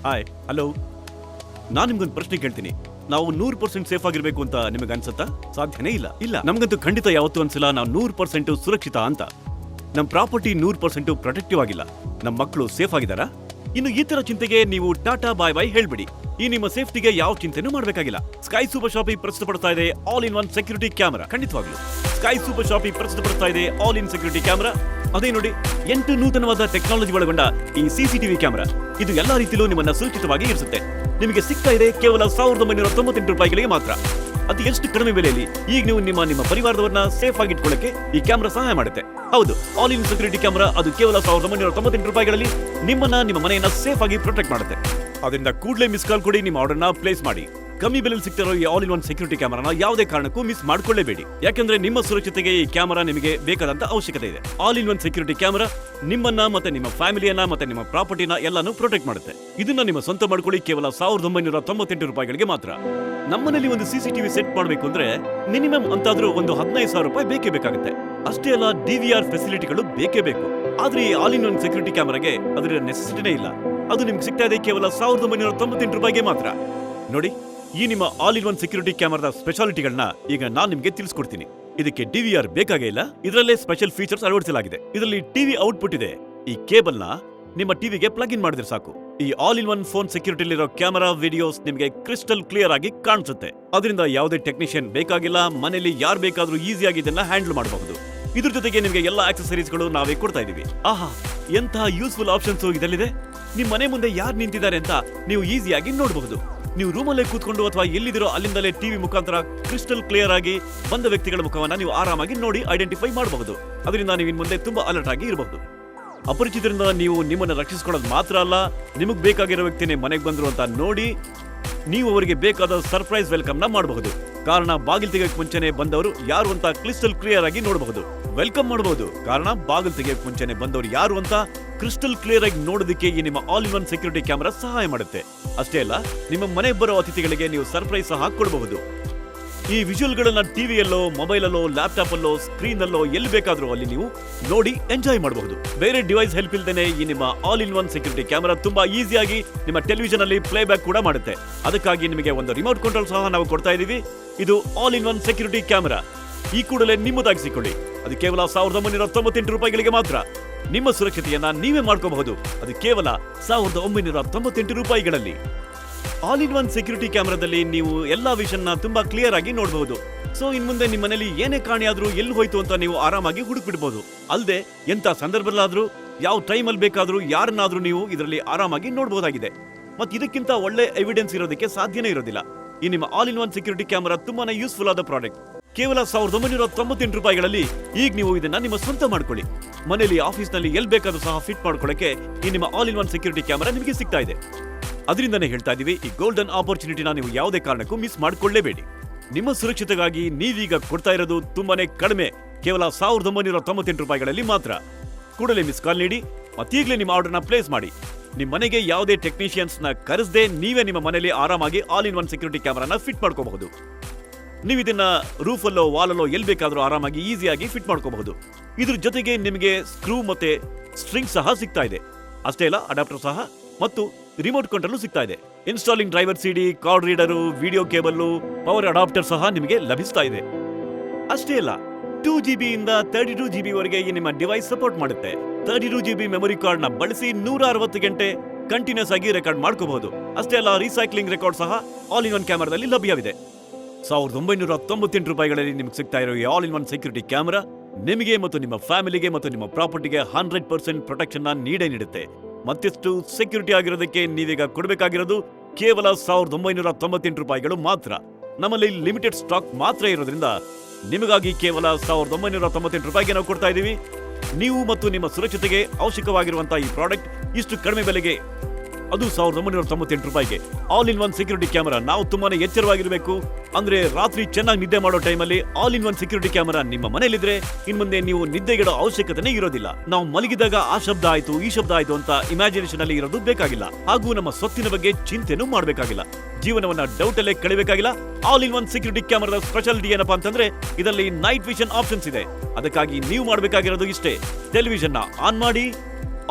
Hi, hello. ನಾನು ನಿಮ್ಗೊಂದು ಪ್ರಶ್ನೆ ಕೇಳ್ತೀನಿ. ನಾವು 100% ಸೇಫ್ ಆಗಿರ್ಬೇಕು ಅಂತ ನಿಮಗೆ ಅನ್ಸುತ್ತಾ? ಸಾಧ್ಯನೇ ಇಲ್ಲ. ನಮಗಂತೂ ಖಂಡಿತ ಯಾವತ್ತೂ ಅನ್ಸಲ್ಲ ನಾವು 100% ಸುರಕ್ಷಿತ ಅಂತ. ನಮ್ಮ ಪ್ರಾಪರ್ಟಿ 100% ಪ್ರೊಟೆಕ್ಟಿವ್ ಆಗಿಲ್ಲ. ನಮ್ಮ ಮಕ್ಕಳು ಸೇಫ್ ಆಗಿದಾರಾ? ಇನ್ನು ಈ ತರ ಚಿಂತೆಗೆ ನೀವು ಟಾಟಾ ಬಾಯ್ ಬಾಯ್ ಹೇಳ್ಬಿಡಿ. ಈ ನಿಮ್ಮ ಸೇಫ್ಟಿಗೆ ಯಾವ ಚಿಂತೆನೂ ಮಾಡಬೇಕಾಗಿಲ್ಲ. ಸ್ಕೈ ಸೂಪರ್ ಶಾಪ್ ಪ್ರಸ್ತುತಪಡ್ತಾ ಇದೆ all in one security camera. ಖಂಡಿತವಾಗ್ಲು ಸ್ಕೈ ಸೂಪರ್ ಶಾಪ್ ಪ್ರಸ್ತುತಪಡ್ತಾ ಇದೆ ಆಲ್ ಇನ್ ಸೆಕ್ಯೂರಿಟಿ ಕ್ಯಾಮೆರಾ. ಅದೇ ನೋಡಿ, 8 ನೂತನವಾದ ಟೆಕ್ನಾಲಜಿ ಒಳಗೊಂಡ ಈ CCTV ಕ್ಯಾಮೆರಾ. ಇದು ಎಲ್ಲಾ ರೀತಿಯಲ್ಲೂ ನಿಮ್ಮನ್ನ ಸುರಕ್ಷಿತವಾಗಿ ಇರಿಸುತ್ತೆ. ನಿಮಗೆ ಸಿಗ್ತಾ ಇದೆ ಕೇವಲ 1998 ರೂಪಾಯಿಗಳಿಗೆ ಮಾತ್ರ. ಅದು ಎಷ್ಟು ಕಡಿಮೆ ಬೆಲೆಯಲ್ಲಿ ಈಗ ನೀವು ನಿಮ್ಮ ಪರಿವಾರದವರನ್ನ ಸೇಫ್ ಆಗಿ ಇಟ್ಕೊಳ್ಳಕ್ಕೆ ಈ ಕ್ಯಾಮೆರಾ ಸಹಾಯ ಮಾಡುತ್ತೆ. ಹೌದು, ಆಲ್ ಇನ್ ಸೆಕ್ಯೂರಿಟಿ ಕ್ಯಾಮೆರಾ ಅದು ಕೇವಲ 1998 ರೂಪಾಯಿಗಳಲ್ಲಿ ನಿಮ್ಮ ಮನೆಯನ್ನ ಸೇಫ್ ಆಗಿ ಪ್ರೊಟೆಕ್ಟ್ ಮಾಡುತ್ತೆ. ಅದರಿಂದ ಕೂಡಲೇ ಮಿಸ್ ಕಾಲ್ ಕೊಡಿ, ನಿಮ್ಮ ಆರ್ಡರ್ನ ಪ್ಲೇಸ್ ಮಾಡಿ. ಕಮ್ಮಿ ಬೆಲೆಯಲ್ಲಿ ಸಿಗ್ತಿರೋ ಈ ಆಲ್ ಇನ್ ಒನ್ ಸೆಕ್ಯೂರಿಟಿ ಕ್ಯಾಮೆರಾನ ಯಾವುದೇ ಕಾರಣಕ್ಕೂ ಮಿಸ್ ಮಾಡ್ಕೊಳ್ಳೇಬೇಡಿ. ಯಾಕಂದ್ರೆ ನಿಮ್ಮ ಸುರಕ್ಷತೆಗೆ ಈ ಕ್ಯಾಮೆರಾ ನಿಮಗೆ ಬೇಕಾದಂತ ಅವಶ್ಯಕತೆ ಇದೆ. All in one security camera ನಿಮ್ಮನ್ನ ಮತ್ತೆ ನಿಮ್ಮ ಫ್ಯಾಮಿಲಿಯನ್ನ ಮತ್ತೆ ನಿಮ್ಮ ಪ್ರಾಪರ್ಟಿನ ಎಲ್ಲಾನು ಪ್ರೊಟೆಕ್ಟ್ ಮಾಡುತ್ತೆ. ಇದನ್ನ ನಿಮ್ಮ ಸ್ವಂತ ಮಾಡ್ಕೊಳ್ಳಿ ಕೇವಲ 1998 ರೂಪಾಯಿಗಳಿಗೆ ಮಾತ್ರ. ನಮ್ಮನೇಲಿ ಒಂದು CCTV ಸೆಟ್ ಮಾಡಬೇಕು ಅಂದ್ರೆ ಮಿನಿಮಮ್ ಅಂತಾದ್ರೂ ಒಂದು 15,000 ರೂಪಾಯಿ ಬೇಕೇ ಬೇಕಾಗುತ್ತೆ. ಅಷ್ಟೇ ಅಲ್ಲ, DVR ಫೆಸಿಲಿಟಿಗಳು ಬೇಕೇ ಬೇಕು. ಆದ್ರೆ ಈ ಆಲ್ ಇನ್ ಒನ್ ಸೆಕ್ಯೂರಿಟಿ ಕ್ಯಾಮೆರಾಗೆ ಅದರ ನೆಸೆಸಿಟಿನೇ ಇಲ್ಲ. ಅದು ನಿಮ್ಗೆ ಸಿಗ್ತಾ ಇದೆ ಕೇವಲ 1998 ರೂಪಾಯಿಗೆ ಮಾತ್ರ. ನೋಡಿ, ಈ ನಿಮ್ಮ ಆಲ್ ಇನ್ ಒನ್ ಸೆಕ್ಯೂರಿಟಿ ಕ್ಯಾಮೆರಾದ ಸ್ಪೆಷಾಲಿಟಿಗಳನ್ನ ಈಗ ನಾನು ನಿಮ್ಗೆ ತಿಳಿಸ್ಕೊಡ್ತೀನಿ. ಇದಕ್ಕೆ DVR ಬೇಕಾಗೇ ಇಲ್ಲ. ಇದರಲ್ಲೇ ಸ್ಪೆಷಲ್ ಫೀಚರ್ಸ್ ಅಳವಡಿಸಲಾಗಿದೆ. ಇದರಲ್ಲಿ ಟಿವಿ ಔಟ್ಪುಟ್ ಇದೆ. ಈ ಕೇಬಲ್ ನ ನಿಮ್ಮ ಟಿವಿಗೆ ಪ್ಲಗ್ ಇನ್ ಮಾಡಿದ್ರೆ ಸಾಕು. ಈ ಆಲ್ ಇನ್ ಒನ್ ಫೋನ್ ಸೆಕ್ಯೂರಿಟಿಲಿರೋ ಕ್ಯಾಮೆರಾ ವಿಡಿಯೋಸ್ ನಿಮಗೆ ಕ್ರಿಸ್ಟಲ್ ಕ್ಲಿಯರ್ ಆಗಿ ಕಾಣಿಸುತ್ತೆ. ಅದರಿಂದ ಯಾವುದೇ ಟೆಕ್ನಿಷಿಯನ್ ಬೇಕಾಗಿಲ್ಲ. ಮನೆಯಲ್ಲಿ ಯಾರು ಬೇಕಾದ್ರೂ ಈಸಿಯಾಗಿ ಇದನ್ನ ಹ್ಯಾಂಡಲ್ ಮಾಡಬಹುದು. ಇದ್ರ ಜೊತೆಗೆ ನಿಮಗೆ ಎಲ್ಲಾ ಆಕ್ಸೆಸರೀಸ್ಗಳು ನಾವೇ ಕೊಡ್ತಾ ಇದೀವಿ. ಆಹಾ, ಎಂತಹ ಯೂಸ್ಫುಲ್ ಆಪ್ಷನ್ಸ್ ಇದರಲ್ಲಿದೆ. ನಿಮ್ ಮನೆ ಮುಂದೆ ಯಾರು ನಿಂತಿದ್ದಾರೆ ಅಂತ ನೀವು ಈಸಿಯಾಗಿ ನೋಡಬಹುದು. ನೀವು ರೂಮಲ್ಲೇ ಕೂತ್ಕೊಂಡು ಅಥವಾ ಎಲ್ಲಿದಿರೋ ಅಲ್ಲಿಂದಲೇ ಟಿವಿ ಮುಖಾಂತರ ಕ್ರಿಸ್ಟಲ್ ಕ್ಲಿಯರ್ ಆಗಿ ಬಂದ ವ್ಯಕ್ತಿಗಳ ಮುಖವನ್ನ ನೀವು ಆರಾಮಾಗಿ ನೋಡಿ ಐಡೆಂಟಿಫೈ ಮಾಡಬಹುದು. ಅದರಿಂದ ನೀವು ಇನ್ ಮುಂದೆ ತುಂಬಾ ಅಲರ್ಟ್ ಆಗಿ ಇರಬಹುದು. ಅಪರಿಚಿತರಿಂದ ನೀವು ನಿಮ್ಮನ್ನ ರಕ್ಷಿಸಿಕೊಳ್ಳೋದು ಮಾತ್ರ ಅಲ್ಲ, ನಿಮಗೆ ಬೇಕಾಗಿರೋ ವ್ಯಕ್ತಿನೇ ಮನೆಗೆ ಬಂದ್ರು ಅಂತ ನೋಡಿ ನೀವು ಅವರಿಗೆ ಬೇಕಾದ ಸರ್ಪ್ರೈಸ್ ವೆಲ್ಕಮ್ ನ ಮಾಡಬಹುದು. ಕಾರಣ ಬಾಗಿಲು ತೆಗೆಯಕ್ಕೆ ಮುಂಚೆನೆ ಬಂದವರು ಯಾರು ಅಂತ ಕ್ರಿಸ್ಟಲ್ ಕ್ಲಿಯರ್ ಆಗಿ ನೋಡಬಹುದು. ವೆಲ್ಕಮ್ ಮಾಡಬಹುದು. ಕಾರಣ ಬಾಗಿಲು ತೆಗೆಯಕ್ಕೆ ಮುಂಚೆನೆ ಬಂದವರು ಯಾರು ಅಂತ ಕ್ರಿಸ್ಟಲ್ ಕ್ಲಿಯರ್ ಆಗಿ ನೋಡೋದಕ್ಕೆ ಈ ನಿಮ್ಮ all in one security camera ಸಹಾಯ ಮಾಡುತ್ತೆ. ಅಷ್ಟೇ ಅಲ್ಲ, ನಿಮ್ಮ ಮನೆಗೆ ಬರೋ ಅತಿಥಿಗಳಿಗೆ ನೀವು ಸರ್ಪ್ರೈಸ್ ಸಹ ಕೊಡಬಹುದು. ಈ ವಿಜುವಲ್ ಗಳನ್ನ ಟಿವಿಯಲ್ಲೋ, ಮೊಬೈಲ್ ಅಲ್ಲೋ, ಲ್ಯಾಪ್ಟಾಪ್ ಅಲ್ಲೋ, ಸ್ಕ್ರೀನ್ ಅಲ್ಲೋ ಎಲ್ಲಿ ಬೇಕಾದ್ರೂ ಅಲ್ಲಿ ನೀವು ನೋಡಿ ಎಂಜಾಯ್ ಮಾಡಬಹುದು. ಬೇರೆ ಡಿವೈಸ್ ಹೆಲ್ಪ್ ಇಲ್ದೇನೆ ಈ ನಿಮ್ಮ all in one security camera ತುಂಬಾ ಈಸಿಯಾಗಿ ನಿಮ್ಮ ಟೆಲಿವಿಷನ್ ಅಲ್ಲಿ ಪ್ಲೇ ಬ್ಯಾಕ್ ಕೂಡ ಮಾಡುತ್ತೆ. ಅದಕ್ಕಾಗಿ ನಿಮಗೆ ಒಂದು ರಿಮೋಟ್ ಕಂಟ್ರೋಲ್ ಸಹ ನಾವು ಕೊಡ್ತಾ ಇದೀವಿ. ಇದು all in one security camera ಈ ಕೂಡಲೇ ನಿಮ್ಮದಾಗಿಸಿಕೊಳ್ಳಿ. ಅದು ಕೇವಲ 1998 ರೂಪಾಯಿಗಳಿಗೆ ಮಾತ್ರ. ನಿಮ್ಮ ಸುರಕ್ಷತೆಯನ್ನ ನೀವೇ ಮಾಡ್ಕೋಬಹುದು. ಅದು ಕೇವಲ 1998 ರೂಪಾಯಿಗಳಲ್ಲಿ. ಆಲ್ ಇನ್ ಒನ್ ಸೆಕ್ಯೂರಿಟಿ ಕ್ಯಾಮೆರಾದಲ್ಲಿ ನೀವು ಎಲ್ಲಾ ವಿಷಯನ ತುಂಬಾ ಕ್ಲಿಯರ್ ಆಗಿ ನೋಡಬಹುದು. ಸೊ ಇನ್ ಮುಂದೆ ನಿಮ್ಮ ಮನೆಯಲ್ಲಿ ಏನೇ ಕಾಣಿ ಆದ್ರೂ ಎಲ್ಲಿ ಹೋಯ್ತು ಅಂತ ನೀವು ಆರಾಮಾಗಿ ಹುಡುಕ್ಬಿಡಬಹುದು. ಅಲ್ಲದೆ ಎಂತ ಸಂದರ್ಭದಲ್ಲಾದ್ರೂ ಯಾವ ಟೈಮಲ್ಲಿ ಬೇಕಾದ್ರೂ ಯಾರನ್ನಾದ್ರೂ ನೀವು ಇದರಲ್ಲಿ ಆರಾಮಾಗಿ ನೋಡಬಹುದಾಗಿದೆ. ಮತ್ತೆ ಇದಕ್ಕಿಂತ ಒಳ್ಳೆ ಎವಿಡೆನ್ಸ್ ಇರೋದಕ್ಕೆ ಸಾಧ್ಯನೇ ಇರೋದಿಲ್ಲ. ಈ ನಿಮ್ಮ all in one security camera ತುಂಬಾನೇ ಯೂಸ್ಫುಲ್ ಆದ ಪ್ರಾಡಕ್ಟ್. ಕೇವಲ 1998 ರೂಪಾಯಿಗಳಲ್ಲಿ ಈಗ ನೀವು ಇದನ್ನ ನಿಮ್ಮ ಸ್ವಂತ ಮಾಡ್ಕೊಳ್ಳಿ. ಮನೆಯಲ್ಲಿ, ಆಫೀಸ್ ನಲ್ಲಿ ಎಲ್ಲಿ ಬೇಕಾದ್ರೂ ಸಹ ಫಿಟ್ ಮಾಡ್ಕೊಳ್ಳಕ್ಕೆ ಈ ನಿಮ್ಮ all in one security camera ನಿಮಗೆ ಸಿಗ್ತಾ ಇದೆ. ಅದರಿಂದನೇ ಹೇಳ್ತಾ ಇದೀವಿ, ಈ ಗೋಲ್ಡನ್ ಆಪರ್ಚುನಿಟಿನ ನೀವು ಯಾವುದೇ ಕಾರಣಕ್ಕೂ ಮಿಸ್ ಮಾಡ್ಕೊಳ್ಳೇಬೇಡಿ. ನಿಮ್ಮ ಸುರಕ್ಷತೆಗಾಗಿ ನೀವೀಗ ಕೊಡ್ತಾ ಇರೋದು ತುಂಬಾನೇ ಕಡಿಮೆ, ಕೇವಲ 1998 ರೂಪಾಯಿಗಳಲ್ಲಿ ಮಾತ್ರ. ಕೂಡಲೇ ಮಿಸ್ ಕಾಲ್ ನೀಡಿ ಮತ್ತೀಗಲೇ ನಿಮ್ಮ ಆರ್ಡರ್ನ ಪ್ಲೇಸ್ ಮಾಡಿ. ನಿಮ್ಮ ಮನೆಗೆ ಯಾವುದೇ ಟೆಕ್ನಿಷಿಯನ್ಸ್ ನ ಕರೆಸದೆ ನೀವೇ ನಿಮ್ಮ ಮನೆಯಲ್ಲಿ ಆರಾಮಾಗಿ ಆಲ್ ಇನ್ ಒನ್ ಸೆಕ್ಯೂರಿಟಿ ಕ್ಯಾಮೆರಾನ ಫಿಟ್ ಮಾಡ್ಕೋಬಹುದು. ನೀವು ಇದನ್ನ ರೂಫಲ್ಲೋ, ವಾಲಲ್ಲೋ ಎಲ್ಲಿ ಬೇಕಾದ್ರೂ ಆರಾಮಾಗಿ ಈಸಿಯಾಗಿ ಫಿಟ್ ಮಾಡ್ಕೋಬಹುದು. ಇದ್ರ ಜೊತೆಗೆ ನಿಮಗೆ ಸ್ಕ್ರೂ ಮತ್ತೆ ಸ್ಟ್ರಿಂಗ್ ಸಹ ಸಿಗ್ತಾ ಇದೆ. ಅಷ್ಟೇ ಅಲ್ಲ, ಅಡಾಪ್ಟರ್ ಸಹ ಮತ್ತು ರಿಮೋಟ್ ಕಂಟ್ರೋಲ್ ಸಿಗ್ತಾ ಇದೆ. Installing driver CD, card reader, video cable, power adapter ಸಹ ನಿಮಗೆ ಲಭಿಸ್ತಾ ಇದೆ. ಅಷ್ಟೇ ಅಲ್ಲ, 2GB ಇಂದ 32GB ವರೆಗೆ ಈ ನಿಮ್ಮ ಡಿವೈಸ್ ಸಪೋರ್ಟ್ ಮಾಡುತ್ತೆ. 32GB ಮೆಮೊರಿ ಕಾರ್ಡ್ ನ ಬಳಸಿ 160 ಗಂಟೆ ಕಂಟಿನ್ಯೂಸ್ ಆಗಿ ರೆಕಾರ್ಡ್ ಮಾಡ್ಕೋಬಹುದು. ಅಷ್ಟೇ ಅಲ್ಲ, ರೀಸೈಕ್ಲಿಂಗ್ ರೆಕಾರ್ಡ್ ಸಹ ಆಲ್ ಇನ್ ಒನ್ ಕ್ಯಾಮೆರಾದಲ್ಲಿ ಲಭ್ಯವಿದೆ. 1998 ರೂಪಾಯಿಗಳಲ್ಲಿ ನಿಮಗೆ ಸಿಗ್ತಾ ಇರೋ ಈ all in one security camera ನಿಮಗೆ ಮತ್ತು ನಿಮ್ಮ ಫ್ಯಾಮಿಲಿಗೆ ಮತ್ತು ನಿಮ್ಮ ಪ್ರಾಪರ್ಟಿಗೆ 100% ಪ್ರೊಟೆಕ್ಷನ್ ನೀಡೇ ನೀಡುತ್ತೆ. ಮತ್ತಿಷ್ಟು ಸೆಕ್ಯೂರಿಟಿ ಆಗಿರೋದಕ್ಕೆ ನೀವೀಗ ಕೊಡಬೇಕಾಗಿರೋದು ಕೇವಲ 1998 ರೂಪಾಯಿಗಳು ಮಾತ್ರ. ನಮ್ಮಲ್ಲಿ ಲಿಮಿಟೆಡ್ ಸ್ಟಾಕ್ ಮಾತ್ರ ಇರೋದ್ರಿಂದ ನಿಮಗಾಗಿ ಕೇವಲ 1998 ರೂಪಾಯಿಗೆ ನಾವು ಕೊಡ್ತಾ ಇದ್ದೀವಿ. ನೀವು ಮತ್ತು ನಿಮ್ಮ ಸುರಕ್ಷತೆಗೆ ಅವಶ್ಯಕವಾಗಿರುವಂತಹ ಈ ಪ್ರಾಡಕ್ಟ್ ಇಷ್ಟು ಕಡಿಮೆ ಬೆಲೆಗೆ, ಅದು 1998 ರೂಪಾಯಿಗೆ all in one security camera. ನಾವು ತುಂಬಾನೇ ಎಚ್ಚರವಾಗಿರಬೇಕು. ಅಂದ್ರೆ ರಾತ್ರಿ ಚೆನ್ನಾಗಿ ನಿದ್ದೆ ಮಾಡೋ ಟೈಮಲ್ಲಿ all in one security camera ನಿಮ್ಮ ಮನೆಯಲ್ಲಿದ್ರೆ ಇನ್ ಮುಂದೆ ನೀವು ನಿದ್ದೆಗೆಡೋ ಅವಶ್ಯಕತೆನೇ ಇರೋದಿಲ್ಲ. ನಾವು ಮಲಗಿದಾಗ ಆ ಶಬ್ದ ಆಯ್ತು, ಈ ಶಬ್ದ ಆಯ್ತು ಅಂತ ಇಮ್ಯಾಜಿನೇಷನ್ ಅಲ್ಲಿ ಇರೋದು ಬೇಕಾಗಿಲ್ಲ. ಹಾಗೂ ನಮ್ಮ ಸ್ವತ್ತಿನ ಬಗ್ಗೆ ಚಿಂತೆನೂ ಮಾಡಬೇಕಾಗಿಲ್ಲ. ಜೀವನವನ್ನ ಡೌಟ್ ಅಲ್ಲೇ ಕಳೆಯಬೇಕಾಗಿಲ್ಲ. ಆಲ್ ಇನ್ ಒನ್ ಸೆಕ್ಯೂರಿಟಿ ಕ್ಯಾಮೆರಾದ ಸ್ಪೆಷಾಲಿಟಿ ಏನಪ್ಪಾ ಅಂತಂದ್ರೆ ಇದರಲ್ಲಿ ನೈಟ್ ವಿಷನ್ ಆಪ್ಷನ್ಸ್ ಇದೆ. ಅದಕ್ಕಾಗಿ ನೀವು ಮಾಡಬೇಕಾಗಿರೋದು ಇಷ್ಟೇ, ಟೆಲಿವಿಷನ್ ನ ಆನ್ ಮಾಡಿ,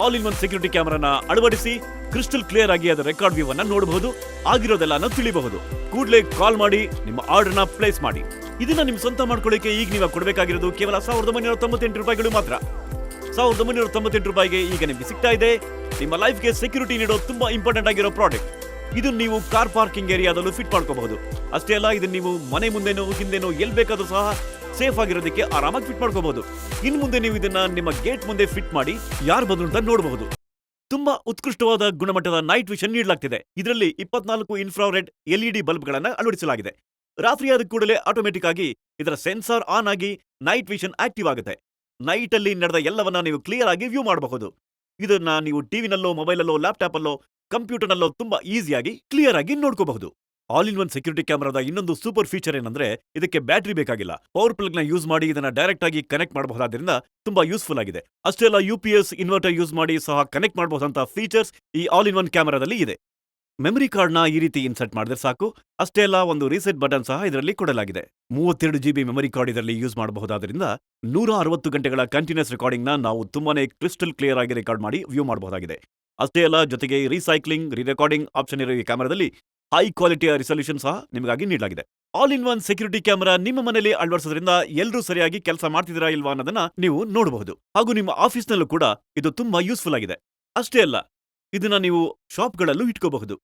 ಆಲ್ ಇನ್ ಒನ್ ಸೆಕ್ಯೂರಿಟಿ ಕ್ಯಾಮೆರಾನ ಅಳವಡಿಸಿ ಕ್ರಿಸ್ಟಲ್ ಕ್ಲಿಯರ್ ಆಗಿ ಅದರ ರೆಕಾರ್ಡ್ ವ್ಯೂ ಅನ್ನ ನೋಡಬಹುದು, ಆಗಿರೋದೆಲ್ಲ ತಿಳಿಬಹುದು. ಕೂಡಲೇ ಕಾಲ್ ಮಾಡಿ ನಿಮ್ಮ ಆರ್ಡರ್ ನ ಪ್ಲೇಸ್ ಮಾಡಿ. ಇದನ್ನ ನಿಮ್ ಸ್ವಂತ ಮಾಡ್ಕೊಳ್ಳಿಕ್ಕೆ ಈಗ ನೀವು ಕೊಡಬೇಕಾಗಿರೋದು ಕೇವಲ 1998 ರೂಪಾಯಿಗಳು ಮಾತ್ರ. 1998 ರೂಪಾಯಿಗೆ ಈಗ ನಿಮ್ಗೆ ಸಿಗ್ತಾ ಇದೆ ನಿಮ್ಮ ಲೈಫ್ಗೆ ಸೆಕ್ಯೂರಿಟಿ ನೀಡೋ ತುಂಬಾ ಇಂಪಾರ್ಟೆಂಟ್ ಆಗಿರೋ ಪ್ರಾಡಕ್ಟ್. ಇದನ್ನ ನೀವು ಕಾರ್ ಪಾರ್ಕಿಂಗ್ ಏರಿಯಾದಲ್ಲೂ ಫಿಟ್ ಮಾಡ್ಕೋಬಹುದು. ಅಷ್ಟೇ ಅಲ್ಲ, ಇದನ್ನ ನೀವು ಮನೆ ಮುಂದೆನೋ ಹಿಂದೆನೋ ಎಲ್ಲಿ ಬೇಕಾದ್ರೂ ಸಹ ಸೇಫ್ ಆಗಿರೋದಕ್ಕೆ ಆರಾಮಾಗಿ ಫಿಟ್ ಮಾಡ್ಕೋಬಹುದು. ಇನ್ನು ಮುಂದೆ ನೀವು ಇದನ್ನ ನಿಮ್ಮ ಗೇಟ್ ಮುಂದೆ ಫಿಟ್ ಮಾಡಿ ಯಾರು ಬಂದ್ರು ಅಂತ ನೋಡಬಹುದು. ತುಂಬಾ ಉತ್ಕೃಷ್ಟವಾದ ಗುಣಮಟ್ಟದ ನೈಟ್ ವಿಷನ್ ನೀಡಲಾಗ್ತಿದೆ. ಇದರಲ್ಲಿ 24 ಇನ್ಫ್ರಾರೆಡ್ LED ಬಲ್ಬ್ಗಳನ್ನ ಅಳವಡಿಸಲಾಗಿದೆ. ರಾತ್ರಿ ಆದ ಕೂಡಲೇ ಆಟೋಮೆಟಿಕ್ ಆಗಿ ಇದರ ಸೆನ್ಸಾರ್ ಆನ್ ಆಗಿ ನೈಟ್ ವಿಷನ್ ಆಕ್ಟಿವ್ ಆಗುತ್ತೆ. ನೈಟ್ ಅಲ್ಲಿ ನಡೆದ ಎಲ್ಲವನ್ನ ನೀವು ಕ್ಲಿಯರ್ ಆಗಿ ವ್ಯೂ ಮಾಡಬಹುದು. ಇದನ್ನ ನೀವು ಟಿವಿನಲ್ಲೋ, ಮೊಬೈಲಲ್ಲೋ, ಲ್ಯಾಪ್ಟಾಪ್ ಅಲ್ಲೋ, ಕಂಪ್ಯೂಟರ್ನಲ್ಲೋ ತುಂಬಾ ಈಸಿಯಾಗಿ ಕ್ಲಿಯರ್ ಆಗಿ ನೋಡ್ಕೋಬಹುದು. ಆಲ್ ಇನ್ ಒನ್ ಸೆಕ್ಯೂರಿಟಿ ಕ್ಯಾಮೆರಾದ ಇನ್ನೊಂದು ಸೂಪರ್ ಫೀಚರ್ ಏನಂದ್ರೆ ಇದಕ್ಕೆ ಬ್ಯಾಟರಿ ಬೇಕಾಗಿಲ್ಲ. ಪವರ್ ಪ್ಲಗ್ ನ ಯೂಸ್ ಮಾಡಿ ಇದನ್ನ ಡೈರೆಕ್ಟ್ ಆಗಿ ಕನೆಕ್ಟ್ ಮಾಡಬಹುದಾದ್ರಿಂದ ತುಂಬಾ ಯೂಸ್ಫುಲ್ ಆಗಿದೆ. ಅಷ್ಟೇ ಅಲ್ಲ, UPS ಇನ್ವರ್ಟರ್ ಯೂಸ್ ಮಾಡಿ ಸಹ ಕನೆಕ್ಟ್ ಮಾಡಬಹುದಂತ ಫೀಚರ್ಸ್ ಈ ಆಲ್ ಇನ್ ಒನ್ ಕ್ಯಾಮೆರಾದಲ್ಲಿ ಇದೆ. ಮೆಮರಿ ಕಾರ್ಡ್ ನ ಈ ರೀತಿ ಇನ್ಸರ್ಟ್ ಮಾಡಿದ್ರೆ ಸಾಕು. ಅಷ್ಟೇ ಅಲ್ಲ, ಒಂದು ರೀಸೆಟ್ ಬಟನ್ ಸಹ ಇದರಲ್ಲಿ ಕೊಡಲಾಗಿದೆ. 32 GB ಮೆಮರಿ ಕಾರ್ಡ್ ಇದರಲ್ಲಿ ಯೂಸ್ ಮಾಡಬಹುದಾದ್ರಿಂದ 160 ಗಂಟೆಗಳ ಕಂಟಿನ್ಯೂಸ್ ರೆಕಾರ್ಡಿಂಗ್ ನ ನಾವು ತುಂಬಾನೇ ಕ್ರಿಸ್ಟಲ್ ಕ್ಲಿಯರ್ ಆಗಿ ರೆಕಾರ್ಡ್ ಮಾಡಿ ವ್ಯೂ ಮಾಡಬಹುದಾಗಿದೆ. ಅಷ್ಟೇ ಅಲ್ಲ, ಜೊತೆಗೆ ರೀಸೈಕ್ಲಿಂಗ್, ರೆಕಾರ್ಡಿಂಗ್ ಆಪ್ಷನ್ ಇರೋ ಈ ಕ್ಯಾಮೆರಾದಲ್ಲಿ ಹೈ ಕ್ವಾಲಿಟಿಯ ರಿಸಲ್ಯೂಷನ್ ಸಹ ನಿಮಗಾಗಿ ನೀಡಲಾಗಿದೆ. All in one security camera ನಿಮ್ಮ ಮನೆಯಲ್ಲಿ ಅಳವಡಿಸೋದ್ರಿಂದ ಎಲ್ಲರೂ ಸರಿಯಾಗಿ ಕೆಲಸ ಮಾಡ್ತಿದ್ದೀರಾ ಇಲ್ವಾ ಅನ್ನೋದನ್ನ ನೀವು ನೋಡಬಹುದು. ಹಾಗೂ ನಿಮ್ಮ ಆಫೀಸ್ನಲ್ಲೂ ಕೂಡ ಇದು ತುಂಬಾ ಯೂಸ್ಫುಲ್ ಆಗಿದೆ. ಅಷ್ಟೇ ಅಲ್ಲ, ಇದನ್ನ ನೀವು ಶಾಪ್ಗಳಲ್ಲೂ ಇಟ್ಕೋಬಹುದು.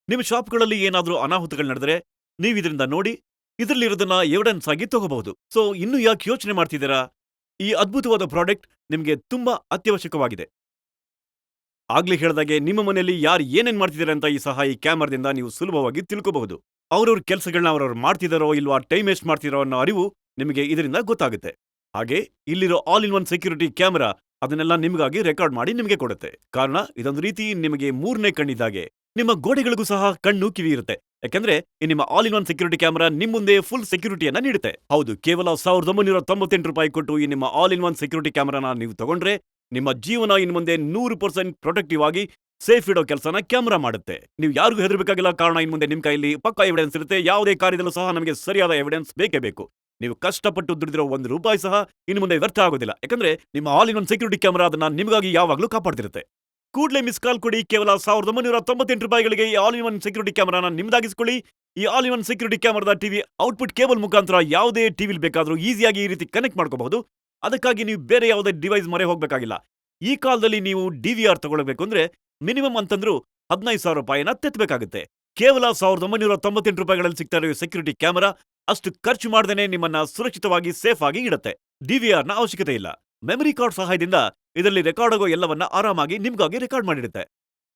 ನಿಮ್ಮ ಶಾಪ್ಗಳಲ್ಲಿ ಏನಾದ್ರೂ ಅನಾಹುತಗಳು ನಡೆದ್ರೆ ನೀವು ಇದರಿಂದ ನೋಡಿ ಇದರಲ್ಲಿರೋದನ್ನ ಎವಿಡೆನ್ಸ್ ಆಗಿ ತಗೋಬಹುದು. ಸೊ ಇನ್ನು ಯಾಕೆ ಯೋಚನೆ ಮಾಡ್ತಿದ್ದೀರಾ? ಈ ಅದ್ಭುತವಾದ ಪ್ರಾಡಕ್ಟ್ ನಿಮಗೆ ತುಂಬಾ ಅತ್ಯವಶ್ಯಕವಾಗಿದೆ. ಆಗ್ಲೇ ಹೇಳಿದಾಗೆ ನಿಮ್ಮ ಮನೆಯಲ್ಲಿ ಯಾರು ಏನೇನ್ ಮಾಡ್ತಿದ್ದಾರೆ ಅಂತ ಈ ಕ್ಯಾಮರಾದಿಂದ ನೀವು ಸುಲಭವಾಗಿ ತಿಳ್ಕೋಬಹುದು. ಅವ್ರವ್ರ ಕೆಲಸಗಳನ್ನ ಅವ್ರವ್ರು ಮಾಡ್ತಿದಾರೋ ಇಲ್ವಾ, ಟೈಮ್ ವೇಸ್ಟ್ ಮಾಡ್ತಿರೋ ಅನ್ನೋ ಅರಿವು ನಿಮಗೆ ಇದರಿಂದ ಗೊತ್ತಾಗುತ್ತೆ. ಹಾಗೆ ಇಲ್ಲಿರೋ all in one security camera ಅದನ್ನೆಲ್ಲ ನಿಮಗಾಗಿ ರೆಕಾರ್ಡ್ ಮಾಡಿ ನಿಮಗೆ ಕೊಡುತ್ತೆ. ಕಾರಣ ಇದೊಂದು ರೀತಿ ನಿಮಗೆ ಮೂರನೇ ಕಣ್ಣಿದ್ದಾಗೆ. ನಿಮ್ಮ ಗೋಡೆಗಳಿಗೂ ಸಹ ಕಣ್ಣು ಕಿವಿ ಇರುತ್ತೆ. ಯಾಕಂದ್ರೆ ಈ ನಿಮ್ಮ all in one security camera ನಿಮ್ ಮುಂದೆ ಫುಲ್ ಸೆಕ್ಯೂರಿಟಿಯನ್ನ ನೀಡುತ್ತೆ. ಹೌದು, ಕೇವಲ 1998 ರೂಪಾಯಿ ಕೊಟ್ಟು ಈ ನಿಮ್ಮ ಆಲ್ ಇನ್ ಒನ್ ಸೆಕ್ಯೂರಿಟಿ ಕ್ಯಾಮೆರಾನ ನೀವು ತಗೊಂಡ್ರೆ ನಿಮ್ಮ ಜೀವನ ಇನ್ ಮುಂದೆ 100% ಪ್ರೊಟೆಕ್ಟಿವ್ ಆಗಿ ಸೇಫ್ ಇಡೋ ಕೆಲಸನ ಕ್ಯಾಮೆರಾ ಮಾಡುತ್ತೆ. ನೀವು ಯಾರಿಗೂ ಹೆದರ್ಬೇಕಾಗಿಲ್ಲ. ಕಾರಣ ಇನ್ ಮುಂದೆ ನಿಮ್ ಕೈಯಲ್ಲಿ ಪಕ್ಕಾ ಎವಿಡೆನ್ಸ್ ಇರುತ್ತೆ. ಯಾವುದೇ ಕಾರ್ಯದಲ್ಲೂ ಸಹ ನಮಗೆ ಸರಿಯಾದ ಎವಿಡೆನ್ಸ್ ಬೇಕೇ ಬೇಕು. ನೀವು ಕಷ್ಟಪಟ್ಟು ದುಡಿದಿರೋ 1 ರೂಪಾಯಿ ಸಹ ಇನ್ನು ಮುಂದೆ ವ್ಯರ್ಥ ಆಗೋದಿಲ್ಲ. ಯಾಕಂದ್ರೆ ನಿಮ್ಮ all in one security camera ಅದನ್ನ ನಿಮಗಾಗಿ ಯಾವಾಗಲೂ ಕಾಪಾಡ್ತಿರುತ್ತೆ. ಕೂಡಲೇ ಮಿಸ್ ಕಾಲ್ ಕೊಡಿ. ಕೇವಲ 1998 ರೂಪಾಯಿಗಳಿಗೆ ಈ ಆಲ್ ಇನ್ ಒನ್ ಸೆಕ್ಯೂರಿಟಿ ಕ್ಯಾಮೆರಾನ ನಿಮ್ದಾಗಿಸ್ಕೊಳ್ಳಿ. ಈ ಆಲ್ ಇನ್ ಒನ್ ಸೆಕ್ಯೂರಿಟಿ ಕ್ಯಾಮೆರಾದ ಟಿವಿ ಔಟ್ಪುಟ್ ಕೇಬಲ್ ಮುಖಾಂತರ ಯಾವುದೇ ಟಿವಿಲಿ ಬೇಕಾದ್ರೂ ಈಸಿಯಾಗಿ ಈ ರೀತಿ ಕನೆಕ್ಟ್ ಮಾಡ್ಕೋಬಹುದು. ಅದಕ್ಕಾಗಿ ನೀವು ಬೇರೆ ಯಾವುದೇ ಡಿವೈಸ್ ಮೊರೆ ಹೋಗ್ಬೇಕಾಗಿಲ್ಲ. ಈ ಕಾಲದಲ್ಲಿ ನೀವು DVR ತಗೊಳ್ಬೇಕು ಅಂದ್ರೆ ಮಿನಿಮಮ್ ಅಂತಂದ್ರೂ 15,000 ರೂಪಾಯಿನ ತೆತ್ತಬೇಕಾಗುತ್ತೆ. ಕೇವಲ 1998 ರೂಪಾಯಿಗಳಲ್ಲಿ ಸಿಗ್ತಾ ಇರೋ ಸೆಕ್ಯೂರಿಟಿ ಕ್ಯಾಮೆರಾ ಅಷ್ಟು ಖರ್ಚು ಮಾಡ್ದೇನೆ ನಿಮ್ಮನ್ನ ಸುರಕ್ಷಿತವಾಗಿ ಸೇಫ್ ಆಗಿ ಇಡುತ್ತೆ. DVR ನ ಅವಶ್ಯಕತೆ ಇಲ್ಲ. ಮೆಮರಿ ಕಾರ್ಡ್ ಸಹಾಯದಿಂದ ಇದರಲ್ಲಿ ರೆಕಾರ್ಡ್ ಆಗೋ ಎಲ್ಲವನ್ನ ಆರಾಮಾಗಿ ನಿಮ್ಗಾಗಿ ರೆಕಾರ್ಡ್ ಮಾಡಿರುತ್ತೆ.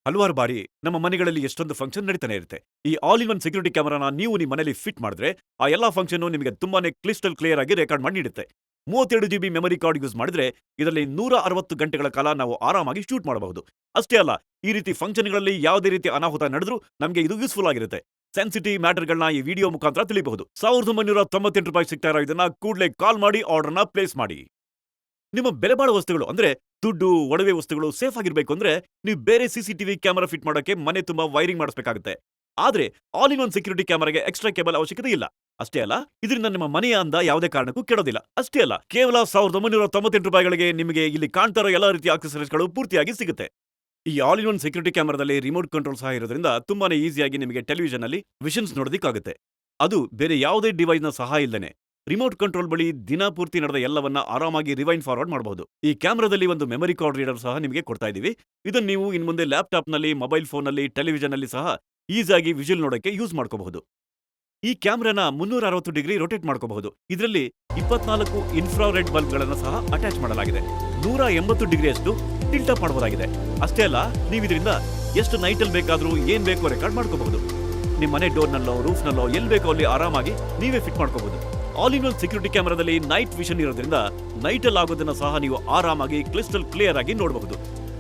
ಹಲವಾರು ಬಾರಿ ನಮ್ಮ ಮನೆಗಳಲ್ಲಿ ಎಷ್ಟೊಂದು ಫಂಕ್ಷನ್ ನಡೀತಾನೆ ಇರುತ್ತೆ. ಈ ಆಲ್ ಇನ್ ಒನ್ ಸೆಕ್ಯೂರಿಟಿ ಕ್ಯಾಮೆರಾನ ನೀವು ನಿಮ್ಮ ಮನೆಯಲ್ಲಿ ಫಿಟ್ ಮಾಡಿದ್ರೆ ಆ ಎಲ್ಲಾ ಫಂಕ್ಷನ್ ನಿಮಗೆ ತುಂಬಾನೇ ಕ್ಲಿಸ್ಟಲ್ ಕ್ಲಿಯರ್ ಆಗಿ ರೆಕಾರ್ಡ್ ಮಾಡಿ ನೀಡುತ್ತೆ. 32 GB ಮೆಮರಿ ಕಾರ್ಡ್ ಯೂಸ್ ಮಾಡಿದ್ರೆ ಇದರಲ್ಲಿ 160 ಗಂಟೆಗಳ ಕಾಲ ನಾವು ಆರಾಮಾಗಿ ಶೂಟ್ ಮಾಡಬಹುದು. ಅಷ್ಟೇ ಅಲ್ಲ, ಈ ರೀತಿ ಫಂಕ್ಷನ್ಗಳಲ್ಲಿ ಯಾವುದೇ ರೀತಿ ಅನಾಹುತ ನಡೆದ್ರೂ ನಮಗೆ ಇದು ಯೂಸ್ಫುಲ್ ಆಗಿರುತ್ತೆ. ಸೆನ್ಸಿಟಿವ್ ಮ್ಯಾಟರ್ಗಳನ್ನ ಈ ವಿಡಿಯೋ ಮುಖಾಂತರ ತಿಳಿಬಹುದು. 1998 ರೂಪಾಯಿ ಸಿಗ್ತಾ ಇರೋ ಇದನ್ನ ಕೂಡಲೇ ಕಾಲ್ ಮಾಡಿ ಆರ್ಡರ್ನ ಪ್ಲೇಸ್ ಮಾಡಿ. ನಿಮ್ಮ ಬೆಲೆಬಾಳೋ ವಸ್ತುಗಳು ಅಂದ್ರೆ ದುಡ್ಡು, ಒಡವೆ ವಸ್ತುಗಳು ಸೇಫ್ ಆಗಿರ್ಬೇಕು ಅಂದ್ರೆ ನೀವು ಬೇರೆ CCTV ಕ್ಯಾಮೆರಾ ಫಿಟ್ ಮಾಡೋಕೆ ಮನೆ ತುಂಬಾ ವೈರಿಂಗ್ ಮಾಡಿಸಬೇಕಾಗುತ್ತೆ. ಆದ್ರೆ ಆಲ್ ಇನ್ ಒನ್ ಸೆಕ್ಯೂರಿಟಿ ಕ್ಯಾಮೆರಾಗೆ ಎಕ್ಸ್ಟ್ರಾ ಕೇಬಲ್ ಅವಶ್ಯಕತೆ ಇಲ್ಲ. ಅಷ್ಟೇ ಅಲ್ಲ, ಇದರಿಂದ ನಿಮ್ಮ ಮನೆಯ ಅಂದ ಯಾವುದೇ ಕಾರಣಕ್ಕೂ ಕೆಡೋದಿಲ್ಲ. ಅಷ್ಟೇ ಅಲ್ಲ, ಕೇವಲ 1998 ರೂಪಾಯಿಗಳಿಗೆ ನಿಮಗೆ ಇಲ್ಲಿ ಕಾಣ್ತಾ ಇರೋ ಎಲ್ಲಾ ರೀತಿಯ ಆಕ್ಸೆಸರೀಸ್ಗಳು ಪೂರ್ತಿಯಾಗಿ ಸಿಗುತ್ತೆ. ಈ ಆಲ್ ಇನ್ ಒನ್ ಸೆಕ್ಯೂರಿಟಿ ಕ್ಯಾಮೆರಾದಲ್ಲಿ ರಿಮೋಟ್ ಕಂಟ್ರೋಲ್ ಸಹ ಇರೋದ್ರಿಂದ ತುಂಬಾನೇ ಈಸಿಯಾಗಿ ನಿಮಗೆ ಟೆಲಿವಿಷನ್ ಅಲ್ಲಿ ವಿಷನ್ಸ್ ನೋಡೋದಕ್ಕಾಗುತ್ತೆ. ಅದು ಬೇರೆ ಯಾವುದೇ ಡಿವೈಸ್ ನ ಸಹಾಯ ಇಲ್ಲದೆ ರಿಮೋಟ್ ಕಂಟ್ರೋಲ್ ಬಳಿ ದಿನ ಪೂರ್ತಿ ನಡೆದ ಎಲ್ಲವನ್ನ ಆರಾಮಾಗಿ ರಿವೈಂಡ್ ಫಾರ್ವರ್ಡ್ ಮಾಡಬಹುದು. ಈ ಕ್ಯಾಮೆರಾದಲ್ಲಿ ಒಂದು ಮೆಮರಿ ಕಾರ್ಡ್ ರೀಡರ್ ಸಹ ನಿಮಗೆ ಕೊಡ್ತಾ ಇದೀವಿ. ಇದನ್ನು ನೀವು ಇನ್ ಮುಂದೆ ಲ್ಯಾಪ್ಟಾಪ್ ನಲ್ಲಿ, ಮೊಬೈಲ್ ಫೋನ್ ನಲ್ಲಿ, ಟೆಲಿವಿಷನ್ ಅಲ್ಲಿ ಸಹ ಈಸಿಯಾಗಿ ವಿಜುವಲ್ ನೋಡಕ್ಕೆ ಯೂಸ್ ಮಾಡ್ಕೋಬಹುದು. ಈ ಕ್ಯಾಮೆರಾನ 360 ಡಿಗ್ರಿ ರೊಟೇಟ್ ಮಾಡ್ಕೋಬಹುದು. ಇದರಲ್ಲಿ 24 ಇನ್ಫ್ರಾರೆಡ್ ಬಲ್ಬ್ ಗಳನ್ನ ಸಹ ಅಟ್ಯಾಚ್ ಮಾಡಲಾಗಿದೆ. 180 ಡಿಗ್ರಿಯಷ್ಟು ಟಿಲ್ಟ್ ಅಪ್ ಮಾಡಬಹುದಾಗಿದೆ. ಅಷ್ಟೇ ಅಲ್ಲ, ನೀವು ಇದರಿಂದ ಎಷ್ಟು ನೈಟ್ ಅಲ್ಲಿ ಬೇಕಾದ್ರೂ ಏನ್ ಬೇಕೋ ರೆಕಾರ್ಡ್ ಮಾಡ್ಕೋಬಹುದು. ನಿಮ್ಮ ಮನೆ ಡೋರ್ ನಲ್ಲೋ, ರೂಫ್ ನಲ್ಲೋ, ಎಲ್ಲಿ ಬೇಕೋ ಅಲ್ಲಿ ಆರಾಮಾಗಿ ನೀವೇ ಫಿಟ್ ಮಾಡ್ಕೋಬಹುದು. ಆಲ್ ಇನ್ ಒನ್ ಸೆಕ್ಯೂರಿಟಿ ಕ್ಯಾಮೆರಾದಲ್ಲಿ ನೈಟ್ ವಿಷನ್ ಇರೋದ್ರಿಂದ ನೈಟ್ ಅಲ್ಲಿ ಆಗೋದನ್ನ ಸಹ ನೀವು ಆರಾಮಾಗಿ ಕ್ಲಿಸ್ಟಲ್ ಕ್ಲಿಯರ್ ಆಗಿ ನೋಡಬಹುದು.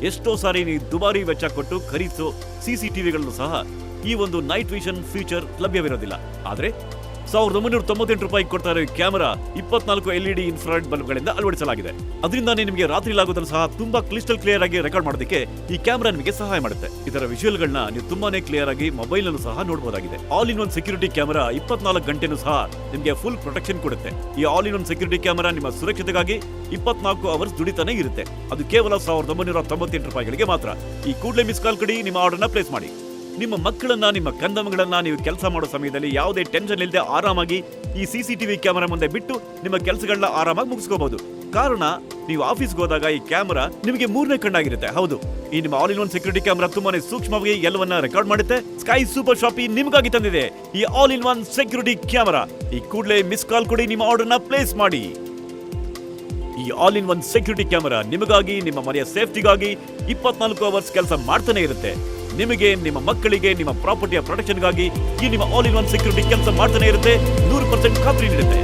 ಎಷ್ಟೋ ಸಾರಿ ನೀವು ದುಬಾರಿ ವೆಚ್ಚ ಕೊಟ್ಟು ಖರೀದಿಸೋ CCTVಗಳನ್ನು ಸಹ ಈ ಒಂದು ನೈಟ್ ವಿಷನ್ ಫೀಚರ್ ಲಭ್ಯವಿರೋದಿಲ್ಲ. ಆದ್ರೆ ₹1998 ಕೊಡ್ತಾರೆ ಕ್ಯಾಮೆರಾ 24 LED ಇನ್ಫ್ರಾರೆಡ್ ಬಲ್ಬ್ಗಳಿಂದ ಅಳವಡಿಸಲಾಗಿದೆ. ಅದರಿಂದಾನೇ ನಿಮಗೆ ರಾತ್ರಿಲಾಗೋದ್ರೂ ಸಹ ತುಂಬಾ ಕ್ಲಿಯರ್ ಆಗಿ ರೆಕಾರ್ಡ್ ಮಾಡೋದಕ್ಕೆ ಈ ಕ್ಯಾಮೆರಾ ನಿಮಗೆ ಸಹಾಯ ಮಾಡುತ್ತೆ. ಇದರ ವಿಜುವಲ್ಗಳನ್ನ ನೀವು ತುಂಬಾನೇ ಕ್ಲಿಯರ್ ಆಗಿ ಮೊಬೈಲ್ ನಲ್ಲೂ ಸಹ ನೋಡಬಹುದಾಗಿದೆ. All in one security camera 24 ಗಂಟೆನೂ ಸಹ ನಿಮಗೆ ಫುಲ್ ಪ್ರೊಟೆಕ್ಷನ್ ಕೊಡುತ್ತೆ. ಈ all in one security camera ನಿಮ್ಮ ಸುರಕ್ಷತೆಗಾಗಿ 24 ಅವರ್ಸ್ ದುಡಿತಾನೆ ಇರುತ್ತೆ. ಅದು ಕೇವಲ ₹1998 ಮಾತ್ರ. ಈ ಕೂಡಲೇ ಮಿಸ್ ಕಾಲ್ ಕೊಡಿ, ನಿಮ್ಮ ಆರ್ಡರ್ನ ಪ್ಲೇಸ್ ಮಾಡಿ. ನಿಮ್ಮ ಮಕ್ಕಳನ್ನ, ನಿಮ್ಮ ಕಂದಮಗಳನ್ನ ನೀವು ಕೆಲಸ ಮಾಡೋ ಸಮಯದಲ್ಲಿ ಯಾವುದೇ ಟೆನ್ಷನ್ ಇಲ್ಲದೆ ಆರಾಮಾಗಿ ಈ CCTV ಕ್ಯಾಮೆರಾ ಮುಂದೆ ಬಿಟ್ಟು ನಿಮ್ಮ ಕೆಲಸಗಳನ್ನ ಆರಾಮಾಗಿ ಮುಗಿಸ್ಕೋಬಹುದು. ಕಾರಣ ನೀವು ಆಫೀಸ್ಗೆ ಹೋದಾಗ ಈ ಕ್ಯಾಮೆರಾ ನಿಮಗೆ ಮೂರನೇ ಕಣ್ಣಾಗಿರುತ್ತೆ. ಹೌದು, ಈ ನಿಮ್ಮ all in one security camera ತುಂಬಾನೇ ಸೂಕ್ಷ್ಮವಾಗಿ ಎಲ್ಲವನ್ನ ರೆಕಾರ್ಡ್ ಮಾಡುತ್ತೆ. ಸ್ಕೈ ಸೂಪರ್ ಶಾಪಿ ನಿಮಗಾಗಿ ತಂದಿದೆ ಈ all in one security camera. ಈ ಕೂಡಲೇ ಮಿಸ್ ಕಾಲ್ ಕೊಡಿ, ನಿಮ್ಮ ಆರ್ಡರ್ನ ಪ್ಲೇಸ್ ಮಾಡಿ. ಈ all in one security camera ನಿಮಗಾಗಿ, ನಿಮ್ಮ ಮನೆಯ ಸೇಫ್ಟಿಗಾಗಿ 24 ಅವರ್ಸ್ ಕೆಲಸ ಮಾಡ್ತಾನೆ ಇರುತ್ತೆ. ನಿಮಗೆ, ನಿಮ್ಮ ಮಕ್ಕಳಿಗೆ, ನಿಮ್ಮ ಪ್ರಾಪರ್ಟಿಯ ಪ್ರೊಟೆಕ್ಷನ್ಗಾಗಿ ಈ ನಿಮ್ಮ ಆಲ್ ಇನ್ ಒನ್ ಸೆಕ್ಯೂರಿಟಿ ಕೆಲಸ ಮಾಡ್ತಾನೆ ಇರುತ್ತೆ. 100% ಖಾತ್ರಿ ನೀಡುತ್ತೆ.